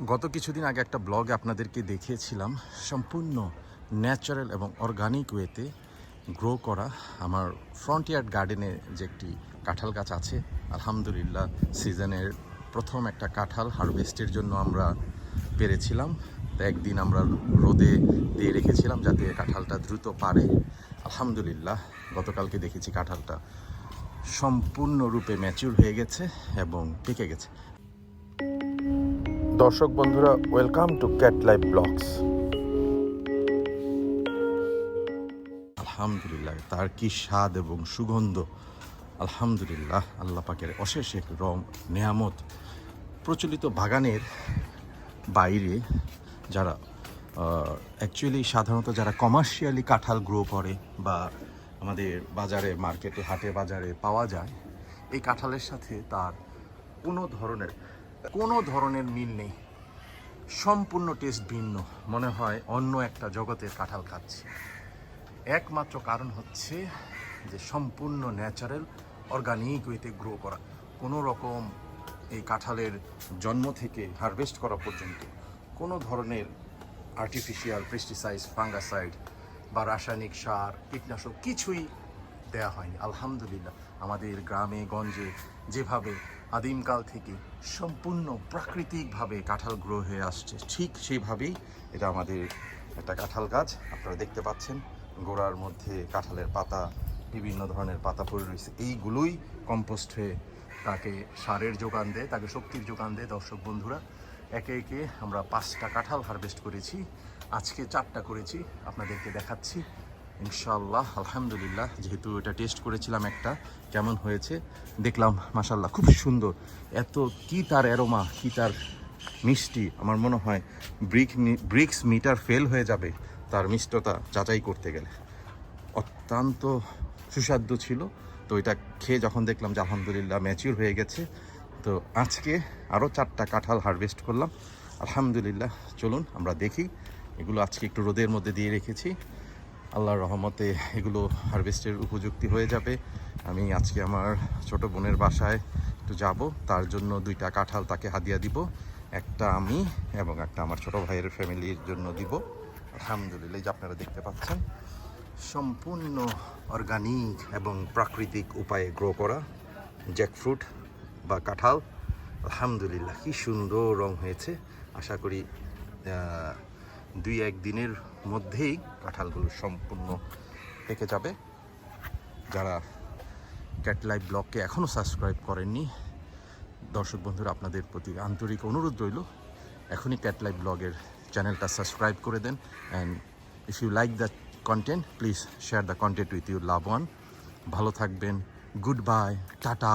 গত কিছুদিন আগে একটা ব্লগে আপনাদেরকে দেখিয়েছিলাম সম্পূর্ণ ন্যাচারাল এবং অর্গানিক ওয়েতে গ্রো করা আমার ফ্রন্ট ইয়ার্ড গার্ডেনে যে একটি কাঁঠাল গাছ আছে। আলহামদুলিল্লাহ সিজনের প্রথম একটা কাঁঠাল হারভেস্টের জন্য আমরা পেরেছিলাম। তো একদিন আমরা রোদে দিয়ে রেখেছিলাম যাতে কাঁঠালটা দ্রুত পারে। আলহামদুলিল্লাহ গতকালকে দেখেছি কাঁঠালটা সম্পূর্ণরূপে ম্যাচিউর হয়ে গেছে এবং পেকে গেছে। দর্শক বন্ধুরা, welcome to cat life blogs. আলহামদুলিল্লাহ তার কি স্বাদ এবং সুগন্ধ! আলহামদুলিল্লাহ আল্লাহ পাকের অশেষ এক রং নেয়ামত। প্রচলিত বাগানের বাইরে যারা অ্যাকচুয়ালি সাধারণত যারা কমার্শিয়ালি কাঁঠাল গ্রো করে বা আমাদের বাজারে মার্কেটে হাটে বাজারে পাওয়া যায়, এই কাঁঠালের সাথে তার কোনো ধরনের মিল নেই। সম্পূর্ণ টেস্ট ভিন্ন, মনে হয় অন্য একটা জগতের কাঁঠাল খাচ্ছি। একমাত্র কারণ হচ্ছে যে সম্পূর্ণ ন্যাচারাল অর্গানিক ওয়েতে গ্রো করা। কোনো রকম এই কাঁঠালের জন্ম থেকে হারভেস্ট করা পর্যন্ত কোনো ধরনের আর্টিফিশিয়াল পেস্টিসাইড, ফাঙ্গাসাইড বা রাসায়নিক সার, কীটনাশক কিছুই দেয়া হয়নি। আলহামদুলিল্লাহ আমাদের গ্রামে গঞ্জে যেভাবে আদিমকাল থেকে সম্পূর্ণ প্রাকৃতিকভাবে কাঁঠাল গ্রো হয়ে আসছে, ঠিক সেইভাবেই এটা আমাদের একটা কাঁঠাল গাছ। আপনারা দেখতে পাচ্ছেন গোড়ার মধ্যে কাঁঠালের পাতা, বিভিন্ন ধরনের পাতা পড়ে রয়েছে। এইগুলোই কম্পোস্ট হয়ে তাকে সারের যোগান দেয়, তাকে শক্তির যোগান দেয়। দর্শক বন্ধুরা, একে একে আমরা 5টা কাঁঠাল হারভেস্ট করেছি, আজকে 4টা করেছি, আপনাদেরকে দেখাচ্ছি ইনশাআল্লাহ। আলহামদুলিল্লাহ যেহেতু এটা টেস্ট করেছিলাম একটা, কেমন হয়েছে দেখলাম, মাশাআল্লাহ খুব সুন্দর। এত কি তার অ্যারোমা, কি তার মিষ্টি! আমার মনে হয় ব্রিক্স মিটার ফেল হয়ে যাবে তার মিষ্টতা যাচাই করতে গেলে। অত্যন্ত সুস্বাদু ছিল। তো এটা খেয়ে যখন দেখলাম যে আলহামদুলিল্লাহ ম্যাচিউর হয়ে গেছে, তো আজকে আরও 4টা কাঁঠাল হারভেস্ট করলাম আলহামদুলিল্লাহ। চলুন আমরা দেখি। এগুলো আজকে একটু রোদের মধ্যে দিয়ে রেখেছি, আল্লাহর রহমতে এগুলো হারভেস্টের উপযুক্তি হয়ে যাবে। আমি আজকে আমার ছোট বোনের বাসায় একটু যাব, তার জন্য 2টা কাঁঠাল তাকে হাদিয়া দিব। একটা আমি এবং একটা আমার ছোট ভাইয়ের ফ্যামিলির জন্য দিব। আলহামদুলিল্লাহ যে আপনারা দেখতে পাচ্ছেন সম্পূর্ণ অর্গানিক এবং প্রাকৃতিক উপায়ে গ্রো করা জ্যাকফ্রুট বা কাঁঠাল। আলহামদুলিল্লাহ কি সুন্দর রং হয়েছে। আশা করি 2-1 দিনের মধ্যেই কাঁঠালগুলো সম্পূর্ণ পেকে যাবে। যারা ক্যাট লাইফ ব্লগকে এখনও সাবস্ক্রাইব করেননি, দর্শক বন্ধুরা আপনাদের প্রতি আন্তরিক অনুরোধ রইল, এখনই ক্যাট লাইফ ব্লগের চ্যানেলটা সাবস্ক্রাইব করে দেন। And if you like the content, please share the content with your love one. ভালো থাকবেন, গুড বাই, টাটা।